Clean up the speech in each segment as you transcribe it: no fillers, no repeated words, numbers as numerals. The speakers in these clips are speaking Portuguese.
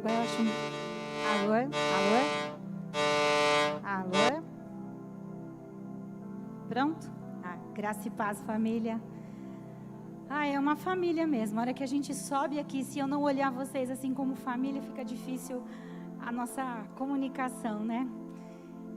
Agora eu acho. Alô? Alô? Alô? Pronto? Graça e paz, família. É uma família mesmo. A hora que a gente sobe aqui, se eu não olhar vocês assim como família, fica difícil a nossa comunicação, né?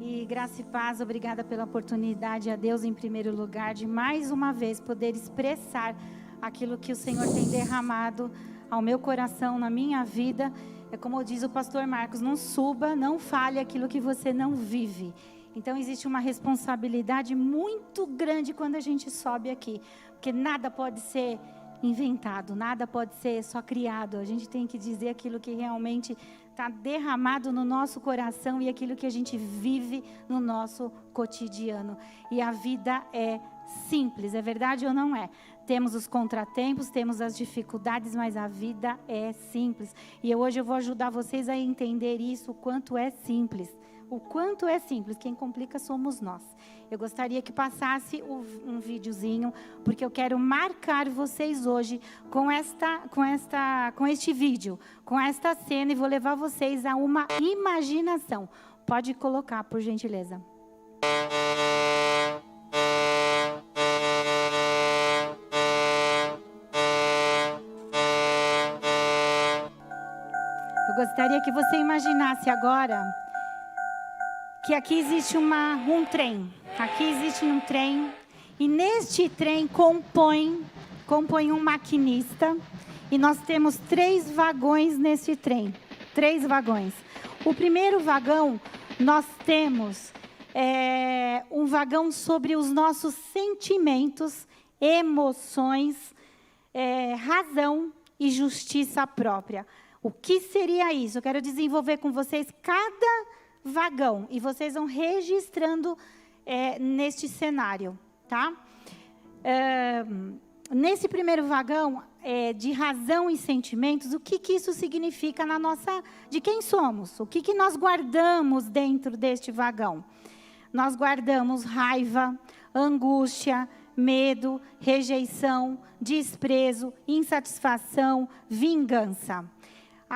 E graça e paz, obrigada pela oportunidade, a Deus em primeiro lugar, de mais uma vez poder expressar aquilo que o Senhor tem derramado ao meu coração, na minha vida. É como diz o pastor Marcos, não suba, não fale aquilo que você não vive. Então existe uma responsabilidade muito grande quando a gente sobe aqui, porque nada pode ser inventado, nada pode ser só criado. A gente tem que dizer aquilo que realmente está derramado no nosso coração e aquilo que a gente vive no nosso cotidiano. E a vida é simples, é verdade ou não é? Temos os contratempos, temos as dificuldades, mas a vida é simples. E hoje eu vou ajudar vocês a entender isso, o quanto é simples. O quanto é simples, quem complica somos nós. Eu gostaria que passasse um videozinho, porque eu quero marcar vocês hoje com este vídeo, com esta cena, e vou levar vocês a uma imaginação. Pode colocar, por gentileza. Eu gostaria que você imaginasse agora que aqui existe um trem. Aqui existe um trem. E neste trem compõe um maquinista. E nós temos 3 vagões nesse trem. 3 vagões. O primeiro vagão, nós temos um vagão sobre os nossos sentimentos, emoções, razão e justiça própria. O que seria isso? Eu quero desenvolver com vocês cada vagão, e vocês vão registrando neste cenário, tá? Nesse primeiro vagão de razão e sentimentos, o que isso significa de quem somos? O que nós guardamos dentro deste vagão? Nós guardamos raiva, angústia, medo, rejeição, desprezo, insatisfação, vingança.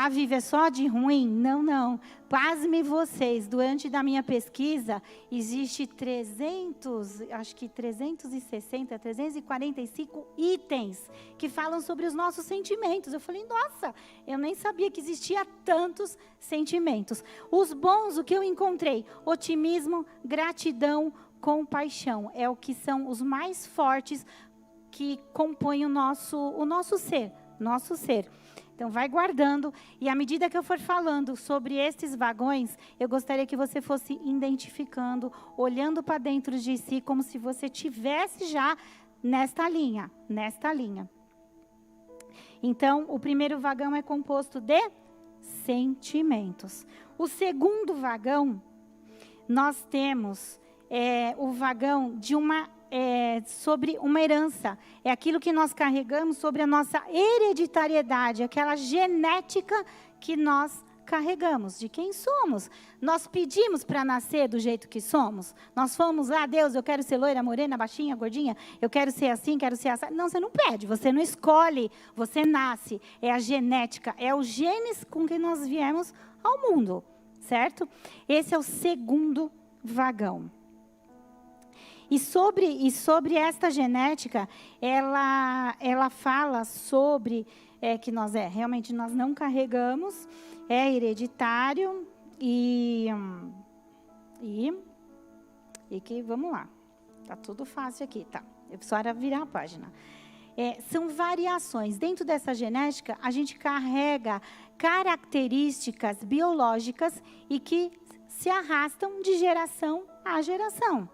Vive só de ruim? Não. Pasme vocês, durante da minha pesquisa, existe 345 itens que falam sobre os nossos sentimentos. Eu falei, nossa, eu nem sabia que existia tantos sentimentos. Os bons, o que eu encontrei? Otimismo, gratidão, compaixão. É o que são os mais fortes que compõem o nosso ser. Então, vai guardando, e à medida que eu for falando sobre esses vagões, eu gostaria que você fosse identificando, olhando para dentro de si, como se você tivesse já nesta linha. Então, o primeiro vagão é composto de sentimentos. O segundo vagão, nós temos o vagão de sobre uma herança. É aquilo que nós carregamos sobre a nossa hereditariedade, aquela genética que nós carregamos, de quem somos. Nós pedimos para nascer do jeito que somos. Nós fomos lá, Deus, eu quero ser loira, morena, baixinha, gordinha, eu quero ser assim, quero ser assim. Não, você não pede, você não escolhe, você nasce. É a genética, é o genes com que nós viemos ao mundo, certo? Esse é o segundo vagão. E sobre esta genética, ela fala sobre que realmente nós não carregamos, é hereditário e que, vamos lá, tá tudo fácil aqui, tá? É só virar a página. São variações. Dentro dessa genética, a gente carrega características biológicas e que se arrastam de geração a geração.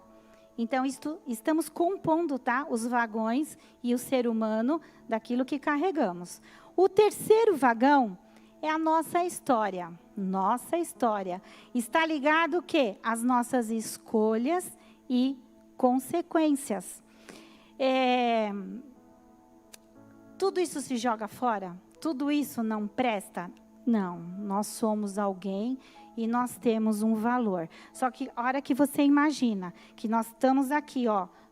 Então, estamos compondo, tá, os vagões e o ser humano daquilo que carregamos. O terceiro vagão é a nossa história. Nossa história. Está ligado o quê? As nossas escolhas e consequências. Tudo isso se joga fora? Tudo isso não presta? Não, nós somos alguém e nós temos um valor. Só que a hora que você imagina que nós estamos aqui,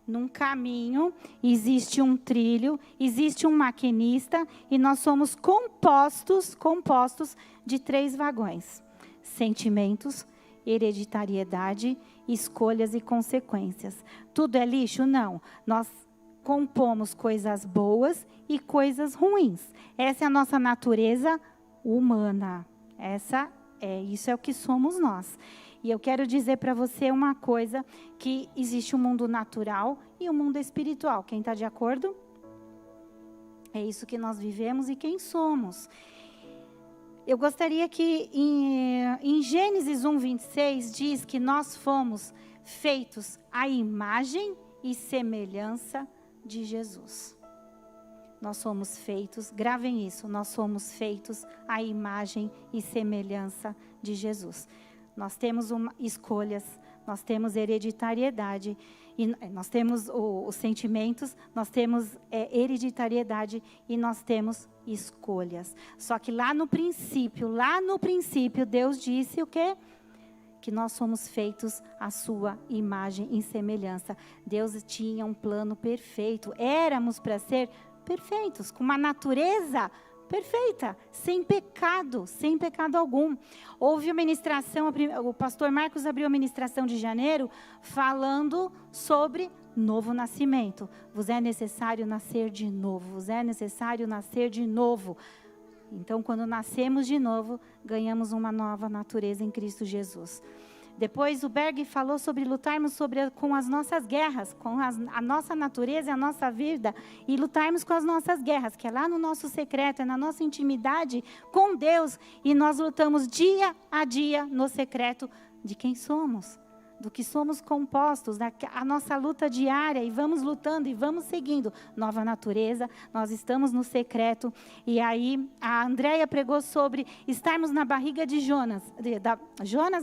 num caminho, existe um trilho, existe um maquinista e nós somos compostos de 3 vagões: sentimentos, hereditariedade, escolhas e consequências. Tudo é lixo? Não. Nós compomos coisas boas e coisas ruins. Essa é a nossa natureza humana. Isso é o que somos nós. E eu quero dizer para você uma coisa, que existe um mundo natural e um mundo espiritual. Quem está de acordo? É isso que nós vivemos e quem somos. Eu gostaria que em Gênesis 1:26 diz que nós fomos feitos à imagem e semelhança de Jesus. Nós somos feitos, gravem isso, nós somos feitos à imagem e semelhança de Jesus. Nós temos escolhas, nós temos hereditariedade, e nós temos os sentimentos, nós temos hereditariedade e nós temos escolhas. Só que lá no princípio, Deus disse o quê? Que nós somos feitos à sua imagem e semelhança. Deus tinha um plano perfeito, éramos para ser perfeitos, com uma natureza perfeita, sem pecado algum. Houve uma ministração, o pastor Marcos abriu a ministração de janeiro, falando sobre novo nascimento. Vos é necessário nascer de novo, vos é necessário nascer de novo. Então, quando nascemos de novo, ganhamos uma nova natureza em Cristo Jesus. Depois o Berg falou sobre lutarmos com as nossas guerras, com a nossa natureza e a nossa vida, e lutarmos com as nossas guerras, que é lá no nosso secreto, é na nossa intimidade com Deus, e nós lutamos dia a dia no secreto de quem somos, do que somos compostos, a nossa luta diária, e vamos lutando e vamos seguindo. Nova natureza, nós estamos no secreto. E aí a Andréia pregou sobre estarmos na barriga de Jonas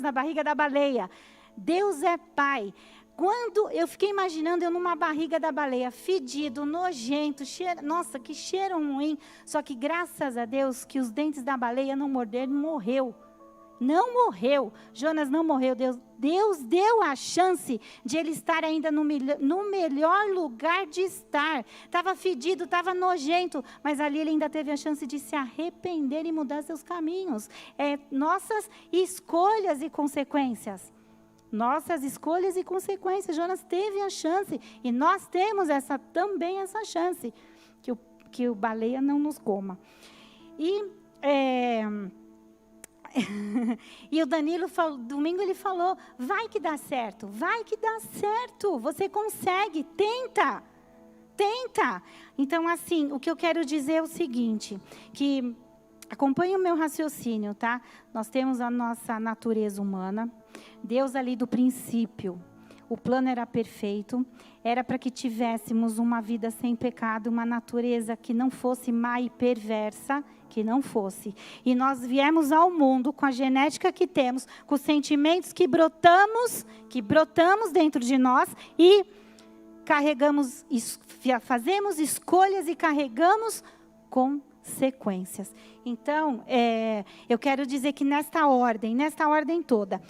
na barriga da baleia. Deus é Pai. Quando eu fiquei imaginando eu numa barriga da baleia, fedido, nojento, nossa, que cheiro ruim. Só que graças a Deus que os dentes da baleia não morderam, morreu. Não morreu, Jonas não morreu. Deus deu a chance de ele estar ainda no melhor lugar de estar. Estava fedido, estava nojento, mas ali ele ainda teve a chance de se arrepender e mudar seus caminhos. Nossas escolhas e consequências. Nossas escolhas e consequências. Jonas teve a chance, e nós temos também essa chance, que o baleia não nos coma. E o Danilo, domingo ele falou, vai que dá certo, você consegue, tenta. Então assim, o que eu quero dizer é o seguinte, que acompanhe o meu raciocínio, tá? Nós temos a nossa natureza humana, Deus ali do princípio, o plano era perfeito, era para que tivéssemos uma vida sem pecado, uma natureza que não fosse má e perversa, que não fosse. E nós viemos ao mundo com a genética que temos, com os sentimentos que brotamos dentro de nós e fazemos escolhas e carregamos consequências. Então, eu quero dizer que nesta ordem toda,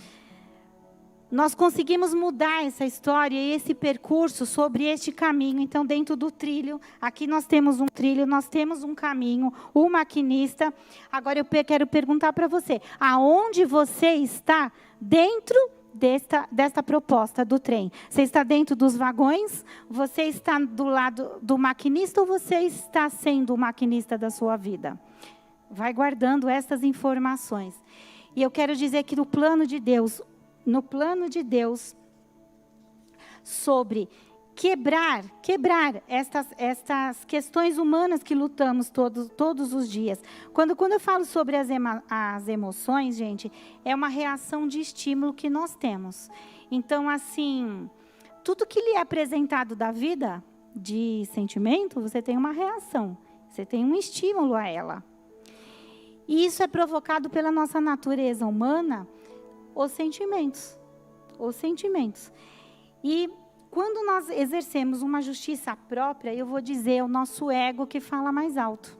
nós conseguimos mudar essa história e esse percurso sobre este caminho. Então, dentro do trilho, aqui nós temos um trilho, nós temos um caminho, o maquinista. Agora eu quero perguntar para você, aonde você está dentro desta proposta do trem? Você está dentro dos vagões? Você está do lado do maquinista ou você está sendo o maquinista da sua vida? Vai guardando essas informações. E eu quero dizer que no plano de Deus, sobre quebrar estas questões humanas que lutamos todos os dias. Quando eu falo sobre as emoções, gente, é uma reação de estímulo que nós temos. Então, assim, tudo que lhe é apresentado da vida, de sentimento, você tem uma reação, você tem um estímulo a ela. E isso é provocado pela nossa natureza humana, os sentimentos. E quando nós exercemos uma justiça própria, eu vou dizer, é o nosso ego que fala mais alto.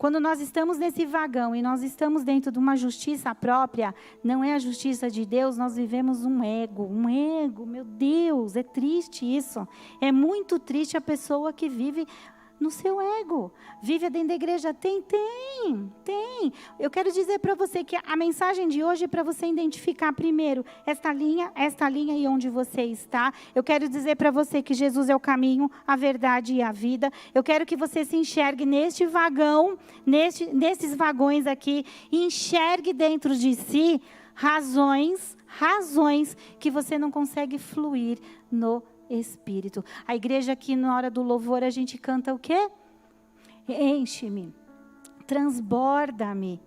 Quando nós estamos nesse vagão e nós estamos dentro de uma justiça própria, não é a justiça de Deus, nós vivemos um ego, meu Deus, é triste isso. É muito triste a pessoa que vive no seu ego. Vive dentro da igreja? Tem. Eu quero dizer para você que a mensagem de hoje é para você identificar primeiro esta linha e onde você está. Eu quero dizer para você que Jesus é o caminho, a verdade e a vida. Eu quero que você se enxergue neste vagão, nesses vagões aqui, e enxergue dentro de si razões que você não consegue fluir no Espírito. A igreja aqui na hora do louvor a gente canta o quê? Enche-me, transborda-me.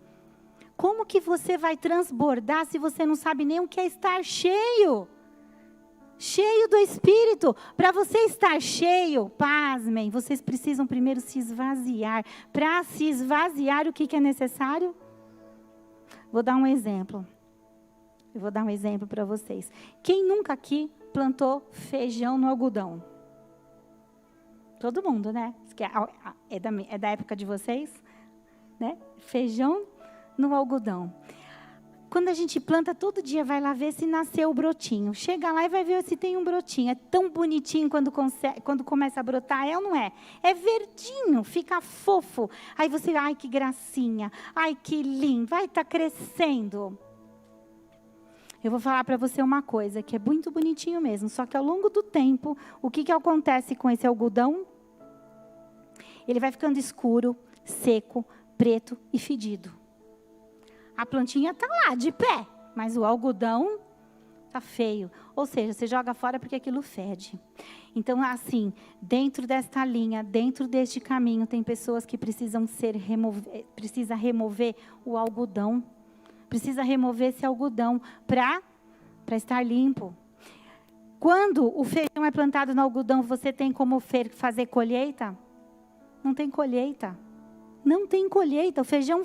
Como que você vai transbordar se você não sabe nem o que é estar cheio? Cheio do Espírito. Para você estar cheio, pasmem, vocês precisam primeiro se esvaziar. Para se esvaziar, o que é necessário? Vou dar um exemplo. Eu vou dar um exemplo para vocês. Quem nunca aqui plantou feijão no algodão? Todo mundo, né? É da época de vocês? Né? Feijão no algodão. Quando a gente planta, todo dia vai lá ver se nasceu o brotinho. Chega lá e vai ver se tem um brotinho. É tão bonitinho quando começa a brotar, é ou não é? É verdinho, fica fofo. Aí você, ai que gracinha, ai que lindo, vai estar crescendo. Eu vou falar para você uma coisa, que é muito bonitinho mesmo, só que ao longo do tempo, o que acontece com esse algodão? Ele vai ficando escuro, seco, preto e fedido. A plantinha está lá, de pé, mas o algodão está feio. Ou seja, você joga fora porque aquilo fede. Então, assim, dentro desta linha, dentro deste caminho, tem pessoas que precisam precisa remover o algodão. Precisa remover esse algodão para estar limpo. Quando o feijão é plantado no algodão, você tem como fazer colheita? Não tem colheita. Não tem colheita. O feijão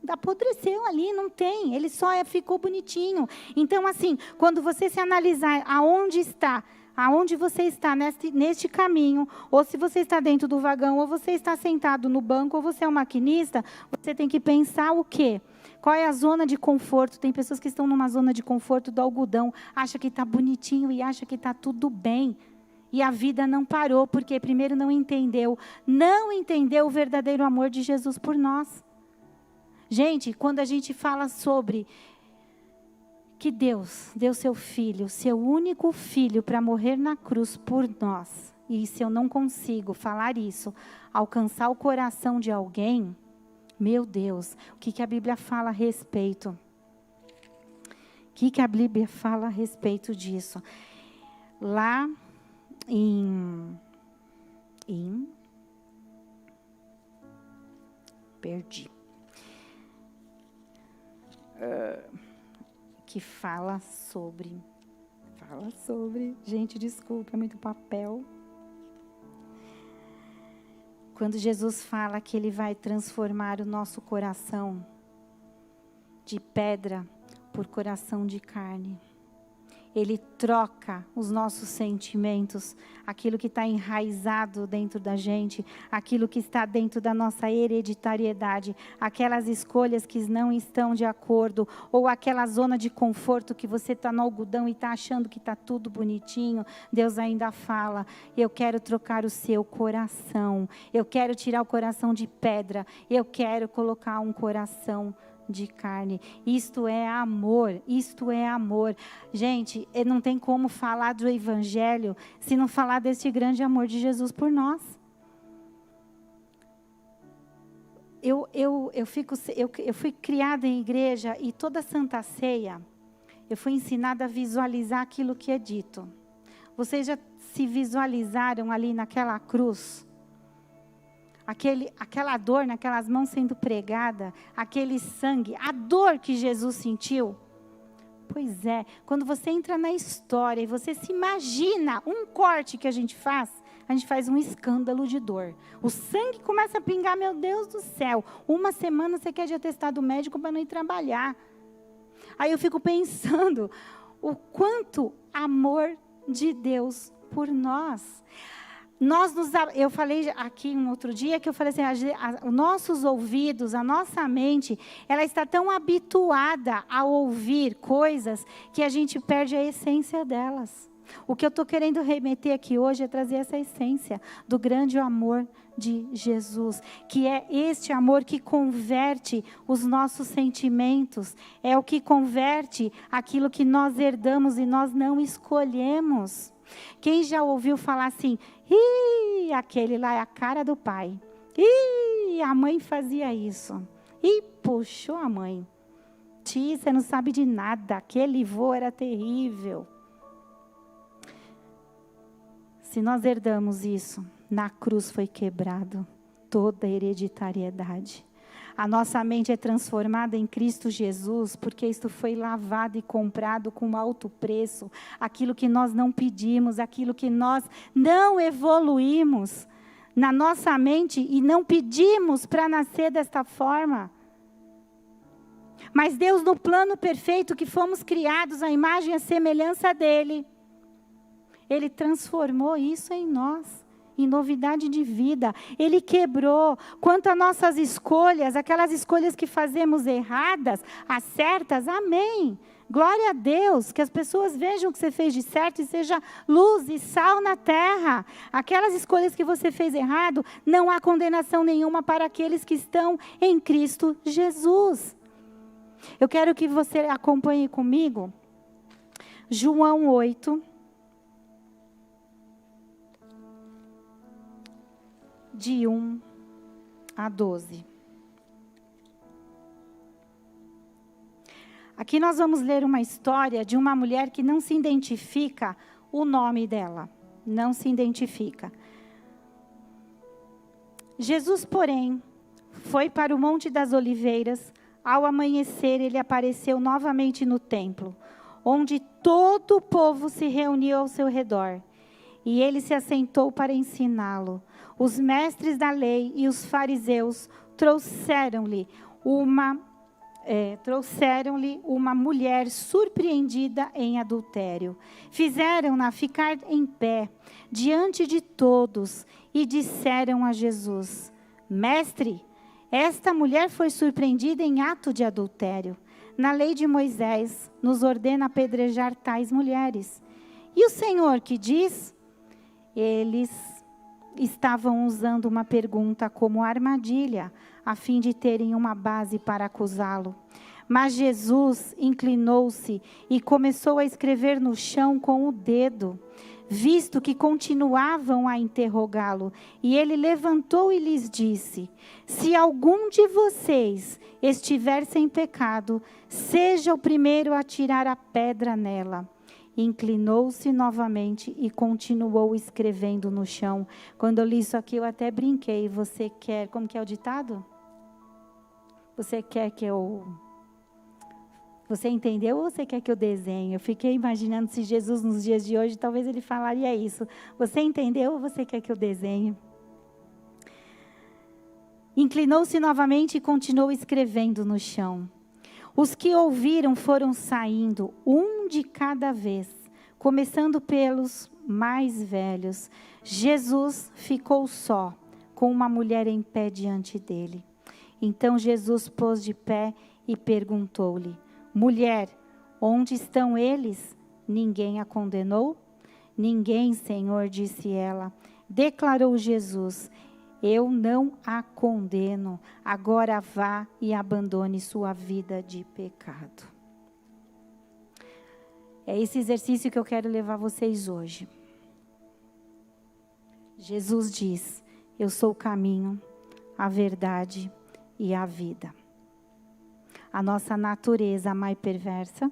apodreceu ali, não tem. Ele só ficou bonitinho. Então, assim, quando você se analisar aonde você está neste caminho, ou se você está dentro do vagão, ou você está sentado no banco, ou você é um maquinista, você tem que pensar o quê? Qual é a zona de conforto? Tem pessoas que estão numa zona de conforto do algodão, acha que está bonitinho e acha que está tudo bem. E a vida não parou, porque primeiro não entendeu o verdadeiro amor de Jesus por nós. Gente, quando a gente fala sobre que Deus deu seu filho, seu único filho, para morrer na cruz por nós, e se eu não consigo falar isso, alcançar o coração de alguém, meu Deus, o que a Bíblia fala a respeito? O que a Bíblia fala a respeito disso? Lá perdi. Que fala sobre, gente, desculpa, é muito papel. Quando Jesus fala que Ele vai transformar o nosso coração de pedra por coração de carne. Ele troca os nossos sentimentos, aquilo que está enraizado dentro da gente, aquilo que está dentro da nossa hereditariedade, aquelas escolhas que não estão de acordo, ou aquela zona de conforto que você está no algodão e está achando que está tudo bonitinho. Deus ainda fala, eu quero trocar o seu coração, eu quero tirar o coração de pedra, eu quero colocar um coração de carne. Isto é amor, isto é amor. Gente, não tem como falar do evangelho se não falar desse grande amor de Jesus por nós. Eu fui criada em igreja e toda Santa Ceia, eu fui ensinada a visualizar aquilo que é dito. Vocês já se visualizaram ali naquela cruz? Aquela dor naquelas mãos sendo pregada, aquele sangue, a dor que Jesus sentiu. Pois é, quando você entra na história e você se imagina um corte que a gente faz um escândalo de dor. O sangue começa a pingar, meu Deus do céu. Uma semana você quer de atestado médico para não ir trabalhar. Aí eu fico pensando, o quanto amor de Deus por nós. Eu falei aqui um outro dia que eu falei assim, os nossos ouvidos, a nossa mente, ela está tão habituada a ouvir coisas que a gente perde a essência delas. O que eu estou querendo remeter aqui hoje é trazer essa essência do grande amor de Jesus, que é este amor que converte os nossos sentimentos, é o que converte aquilo que nós herdamos e nós não escolhemos. Quem já ouviu falar assim, aquele lá é a cara do pai, a mãe fazia isso, puxou a mãe, você não sabe de nada, aquele vô era terrível. Se nós herdamos isso, na cruz foi quebrado toda a hereditariedade. A nossa mente é transformada em Cristo Jesus, porque isto foi lavado e comprado com alto preço. Aquilo que nós não pedimos, aquilo que nós não evoluímos na nossa mente e não pedimos para nascer desta forma. Mas Deus, no plano perfeito que fomos criados, à imagem e à semelhança dEle, Ele transformou isso em nós. Em novidade de vida, Ele quebrou. Quanto às nossas escolhas, aquelas escolhas que fazemos erradas, as certas, amém. Glória a Deus, que as pessoas vejam o que você fez de certo e seja luz e sal na terra. Aquelas escolhas que você fez errado, não há condenação nenhuma para aqueles que estão em Cristo Jesus. Eu quero que você acompanhe comigo João 8. De 1 a 12. Aqui nós vamos ler uma história de uma mulher que não se identifica o nome dela. Não se identifica. Jesus, porém, foi para o Monte das Oliveiras. Ao amanhecer, ele apareceu novamente no templo, onde todo o povo se reuniu ao seu redor. E ele se assentou para ensiná-lo. Os mestres da lei e os fariseus trouxeram-lhe uma mulher surpreendida em adultério. Fizeram-na ficar em pé diante de todos e disseram a Jesus: Mestre, esta mulher foi surpreendida em ato de adultério. Na lei de Moisés nos ordena apedrejar tais mulheres. E o Senhor que diz? Eles estavam usando uma pergunta como armadilha, a fim de terem uma base para acusá-lo. Mas Jesus inclinou-se e começou a escrever no chão com o dedo, visto que continuavam a interrogá-lo. E ele levantou e lhes disse: Se algum de vocês estiver sem pecado, seja o primeiro a tirar a pedra nela. Inclinou-se novamente e continuou escrevendo no chão. Quando eu li isso aqui, eu até brinquei. Você quer... Como que é o ditado? Você quer que eu... Você entendeu ou você quer que eu desenhe? Eu fiquei imaginando se Jesus, nos dias de hoje, talvez ele falaria isso. Você entendeu ou você quer que eu desenhe? Inclinou-se novamente e continuou escrevendo no chão. Os que ouviram foram saindo, um de cada vez, começando pelos mais velhos. Jesus ficou só, com uma mulher em pé diante dele. Então Jesus pôs de pé e perguntou-lhe: Mulher, onde estão eles? Ninguém a condenou? Ninguém, Senhor, disse ela. Declarou Jesus: Eu não a condeno, agora vá e abandone sua vida de pecado. É esse exercício que eu quero levar vocês hoje. Jesus diz: Eu sou o caminho, a verdade e a vida. A nossa natureza má e perversa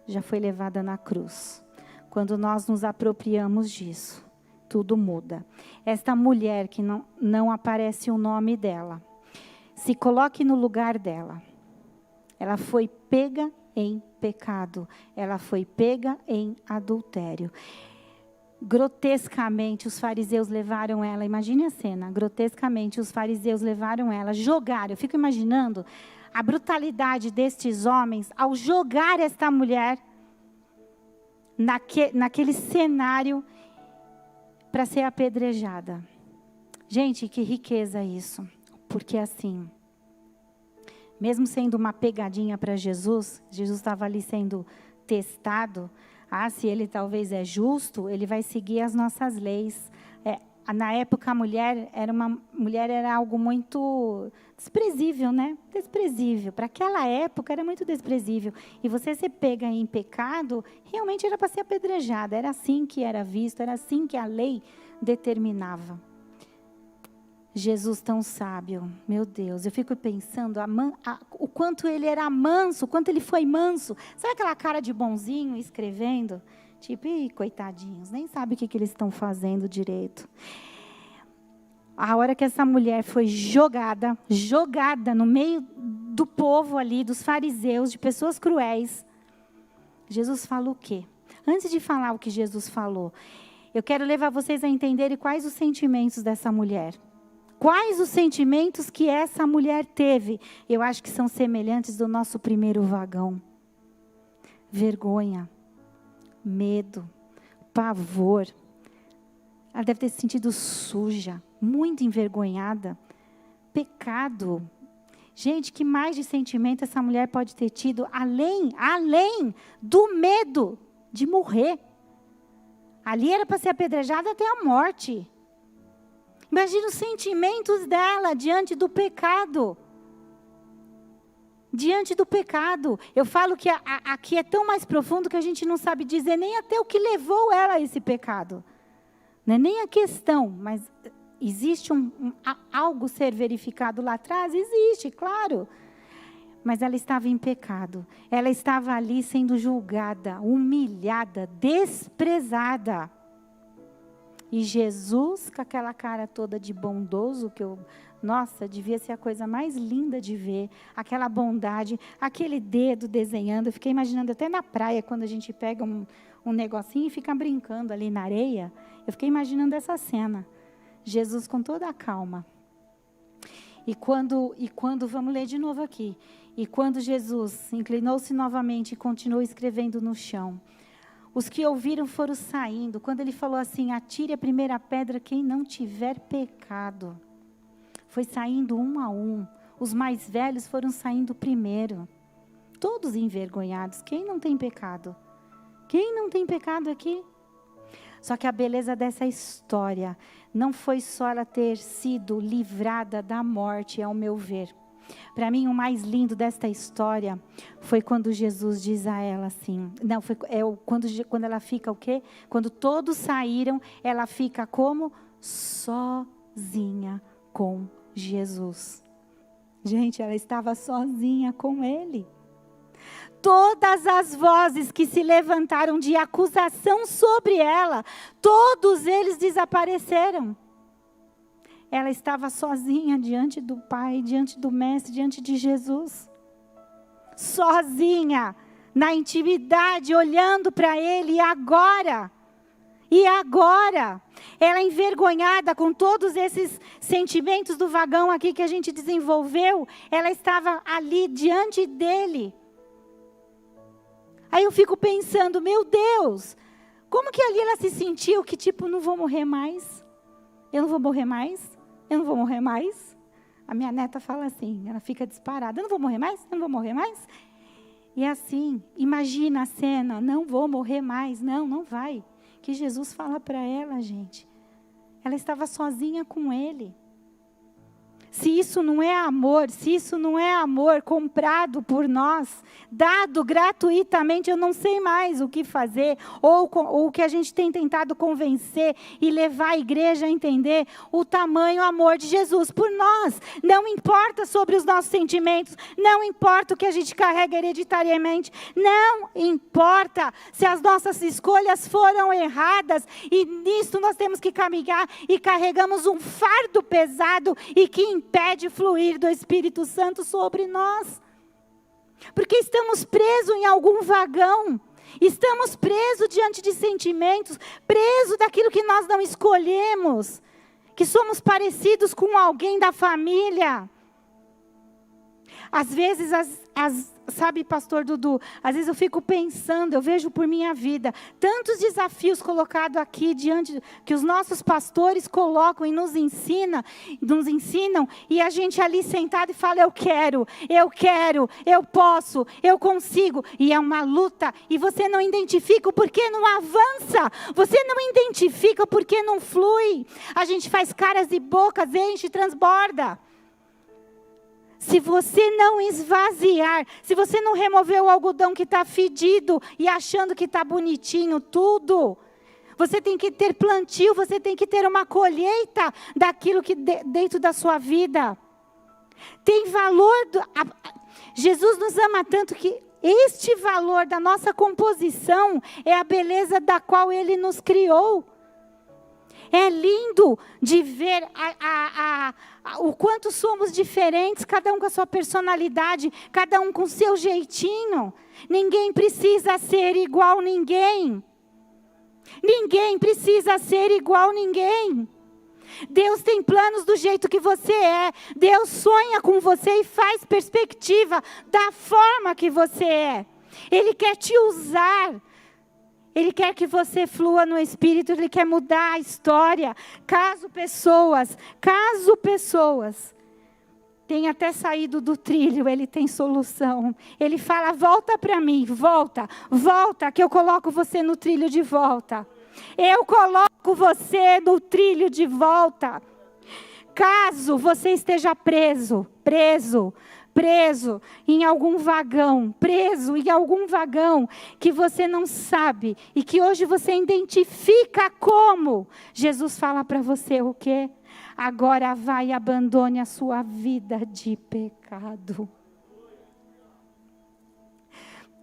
já foi levada na cruz. Quando nós nos apropriamos disso, tudo muda. Esta mulher que não aparece o nome dela, se coloque no lugar dela. Ela foi pega em pecado. Ela foi pega em adultério. Grotescamente, os fariseus levaram ela. Imagine a cena. Grotescamente, os fariseus levaram ela. Jogaram. Eu fico imaginando a brutalidade destes homens ao jogar esta mulher naquele cenário para ser apedrejada. Gente, que riqueza isso. Porque assim, mesmo sendo uma pegadinha para Jesus, Jesus estava ali sendo testado. Se ele talvez é justo, ele vai seguir as nossas leis. Na época, a mulher era algo muito desprezível, né? Desprezível. Para aquela época, era muito desprezível. E você ser pega em pecado, realmente era para ser apedrejada. Era assim que era visto, era assim que a lei determinava. Jesus tão sábio, meu Deus, eu fico pensando o quanto ele era manso, o quanto ele foi manso. Sabe aquela cara de bonzinho escrevendo? Tipo, coitadinhos, nem sabe o que eles estão fazendo direito. A hora que essa mulher foi jogada no meio do povo ali, dos fariseus, de pessoas cruéis, Jesus falou o quê? Antes de falar o que Jesus falou, eu quero levar vocês a entenderem quais os sentimentos dessa mulher. Quais os sentimentos que essa mulher teve? Eu acho que são semelhantes do nosso primeiro vagão. Vergonha, medo, pavor. Ela deve ter se sentido suja, muito envergonhada. Pecado. Gente, que mais de sentimento essa mulher pode ter tido? Além do medo de morrer. Ali era para ser apedrejada até a morte. Imagina os sentimentos dela diante do pecado. Diante do pecado. Eu falo que aqui é tão mais profundo que a gente não sabe dizer nem até o que levou ela a esse pecado. Não é nem a questão, mas existe algo ser verificado lá atrás? Existe, claro. Mas ela estava em pecado. Ela estava ali sendo julgada, humilhada, desprezada. E Jesus, com aquela cara toda de bondoso, nossa, devia ser a coisa mais linda de ver. Aquela bondade, aquele dedo desenhando. Eu fiquei imaginando até na praia, quando a gente pega um negocinho e fica brincando ali na areia. Eu fiquei imaginando essa cena. Jesus com toda a calma. E quando, vamos ler de novo aqui. E quando Jesus inclinou-se novamente e continuou escrevendo no chão, os que ouviram foram saindo. Quando ele falou assim, atire a primeira pedra quem não tiver pecado. Foi saindo um a um. Os mais velhos foram saindo primeiro. Todos envergonhados. Quem não tem pecado? Quem não tem pecado aqui? Só que a beleza dessa história não foi só ela ter sido livrada da morte, ao meu ver. Para mim, o mais lindo desta história foi quando Jesus diz a ela assim, quando ela fica o quê? Quando todos saíram, ela fica como? Sozinha com Jesus. Gente, ela estava sozinha com ele. Todas as vozes que se levantaram de acusação sobre ela, todos eles desapareceram. Ela estava sozinha diante do Pai, diante do Mestre, diante de Jesus. Sozinha, na intimidade, olhando para Ele. E agora, ela envergonhada com todos esses sentimentos do vagão aqui que a gente desenvolveu, ela estava ali diante dEle. Aí eu fico pensando, meu Deus, como que ali ela se sentiu que tipo, não vou morrer mais? Eu não vou morrer mais? Eu não vou morrer mais? A minha neta fala assim, ela fica disparada, eu não vou morrer mais? Eu não vou morrer mais? E assim, imagina a cena, não vou morrer mais, não vai. Que Jesus fala para ela, gente. Ela estava sozinha com Ele. Se isso não é amor comprado por nós, dado gratuitamente, eu não sei mais o que fazer, ou o que a gente tem tentado convencer e levar a igreja a entender o tamanho, o amor de Jesus por nós. Não importa sobre os nossos sentimentos, não importa o que a gente carrega hereditariamente, não importa se as nossas escolhas foram erradas, e nisso nós temos que caminhar e carregamos um fardo pesado e que impede fluir do Espírito Santo sobre nós. Porque estamos presos em algum vagão. Estamos presos diante de sentimentos, presos daquilo que nós não escolhemos. Que somos parecidos com alguém da família. Às vezes, sabe, pastor Dudu, às vezes eu fico pensando, eu vejo por minha vida, tantos desafios colocados aqui diante, que os nossos pastores colocam e nos ensinam, e a gente ali sentado e fala, eu quero, eu posso, eu consigo, e é uma luta, e você não identifica o porquê não avança, você não identifica o porquê não flui, a gente faz caras e bocas, enche, transborda. Se você não esvaziar, se você não remover o algodão que está fedido e achando que está bonitinho tudo, você tem que ter plantio, você tem que ter uma colheita daquilo que dentro da sua vida. Tem valor, Jesus nos ama tanto que este valor da nossa composição é a beleza da qual Ele nos criou. É lindo de ver o quanto somos diferentes, cada um com a sua personalidade, cada um com o seu jeitinho. Ninguém precisa ser igual a ninguém. Ninguém precisa ser igual a ninguém. Deus tem planos do jeito que você é. Deus sonha com você e faz perspectiva da forma que você é. Ele quer te usar. Ele quer que você flua no Espírito, Ele quer mudar a história. Caso pessoas tenham até saído do trilho, Ele tem solução. Ele fala, volta para mim, volta, que eu coloco você no trilho de volta. Eu coloco você no trilho de volta. Caso você esteja preso em algum vagão, que você não sabe e que hoje você identifica como, Jesus fala para você o quê? Agora vai e abandone a sua vida de pecado.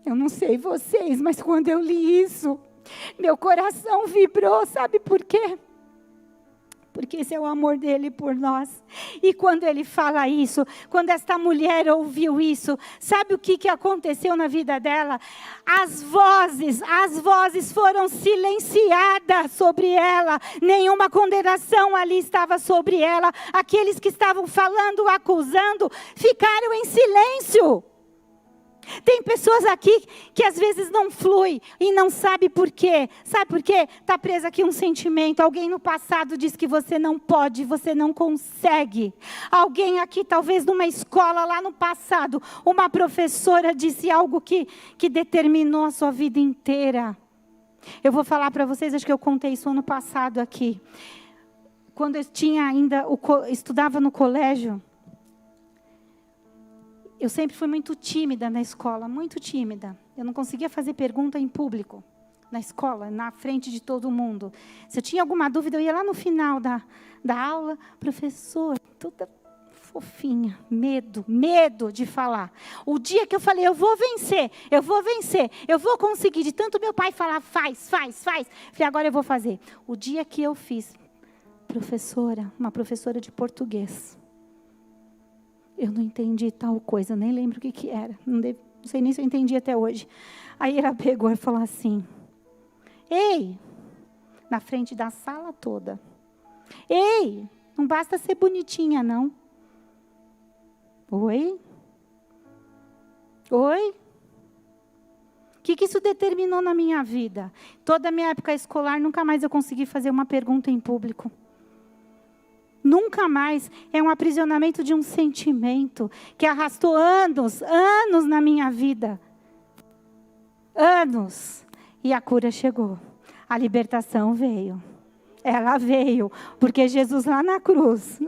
Eu não sei vocês, mas quando eu li isso, meu coração vibrou, sabe por quê? Porque esse é o amor dele por nós. E quando ele fala isso, quando esta mulher ouviu isso, sabe o que aconteceu na vida dela? As vozes foram silenciadas sobre ela. Nenhuma condenação ali estava sobre ela. Aqueles que estavam falando, acusando, ficaram em silêncio. Tem pessoas aqui que às vezes não flui e não sabe por quê. Sabe por quê? Está preso aqui um sentimento. Alguém no passado disse que você não pode, você não consegue. Alguém aqui, talvez numa escola lá no passado, uma professora disse algo que determinou a sua vida inteira. Eu vou falar para vocês, acho que eu contei isso ano passado aqui. Quando eu estudava no colégio, eu sempre fui muito tímida na escola, muito tímida. Eu não conseguia fazer pergunta em público, na escola, na frente de todo mundo. Se eu tinha alguma dúvida, eu ia lá no final da aula, professor, toda fofinha, medo de falar. O dia que eu falei, eu vou vencer, eu vou conseguir, de tanto meu pai falar, faz. Falei, agora eu vou fazer. O dia que eu fiz, uma professora de português, eu não entendi tal coisa, nem lembro o que era. Não sei nem se eu entendi até hoje. Aí ela pegou e falou assim, ei, na frente da sala toda, ei, não basta ser bonitinha, não. Oi? O que isso determinou na minha vida? Toda a minha época escolar, nunca mais eu consegui fazer uma pergunta em público. Nunca mais. É um aprisionamento de um sentimento que arrastou anos na minha vida. Anos. E a cura chegou. A libertação veio. Ela veio. Porque Jesus lá na cruz,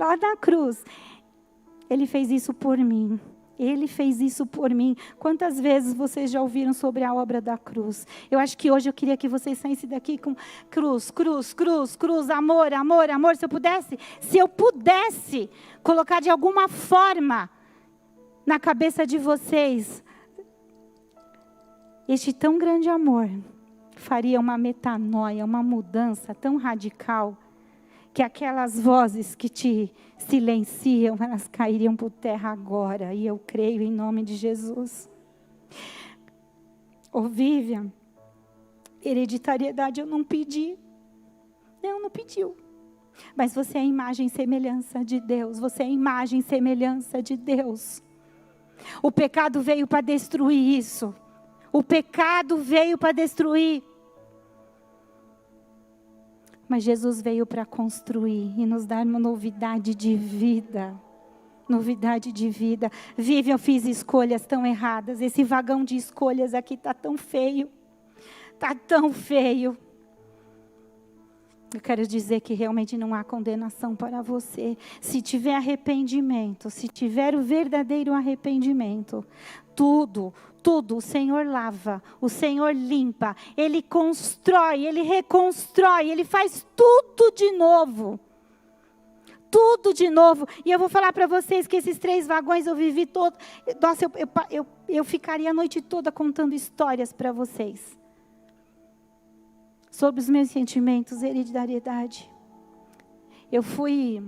Ele fez isso por mim. Ele fez isso por mim. Quantas vezes vocês já ouviram sobre a obra da cruz? Eu acho que hoje eu queria que vocês saíssem daqui com cruz, amor. Se eu pudesse colocar de alguma forma na cabeça de vocês, este tão grande amor faria uma metanoia, uma mudança tão radical, que aquelas vozes que te silenciam, elas cairiam por terra agora. E eu creio em nome de Jesus. Vivian, hereditariedade eu não pedi. Não pediu. Mas você é a imagem e semelhança de Deus. Você é a imagem e semelhança de Deus. O pecado veio para destruir isso. O pecado veio para destruir. Mas Jesus veio para construir e nos dar uma novidade de vida. Novidade de vida. Vive, eu fiz escolhas tão erradas. Esse vagão de escolhas aqui está tão feio. Está tão feio. Eu quero dizer que realmente não há condenação para você. Se tiver arrependimento, se tiver o verdadeiro arrependimento, tudo o Senhor lava, o Senhor limpa, Ele constrói, Ele reconstrói, Ele faz tudo de novo. Tudo de novo. E eu vou falar para vocês que esses 3 vagões eu vivi todo. Nossa, eu ficaria a noite toda contando histórias para vocês. Sobre os meus sentimentos, hereditariedade. Eu fui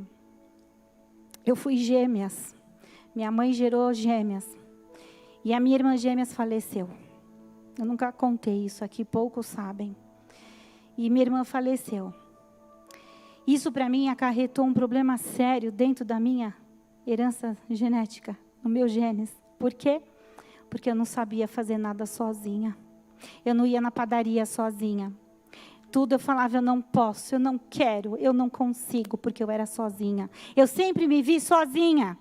gêmeas. Minha mãe gerou gêmeas. E a minha irmã gêmeas faleceu. Eu nunca contei isso aqui, poucos sabem. E minha irmã faleceu. Isso para mim acarretou um problema sério dentro da minha herança genética, no meu genes. Por quê? Porque eu não sabia fazer nada sozinha. Eu não ia na padaria sozinha. Tudo eu falava, eu não posso, eu não quero, eu não consigo, porque eu era sozinha. Eu sempre me vi sozinha,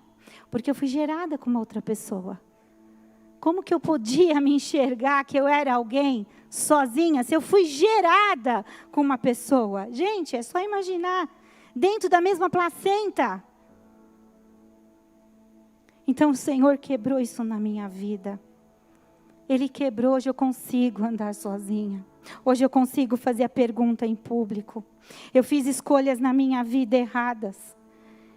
porque eu fui gerada com uma outra pessoa. Como que eu podia me enxergar que eu era alguém sozinha, se eu fui gerada com uma pessoa? Gente, é só imaginar, dentro da mesma placenta. Então o Senhor quebrou isso na minha vida. Ele quebrou, hoje eu consigo andar sozinha. Hoje eu consigo fazer a pergunta em público. Eu fiz escolhas na minha vida erradas.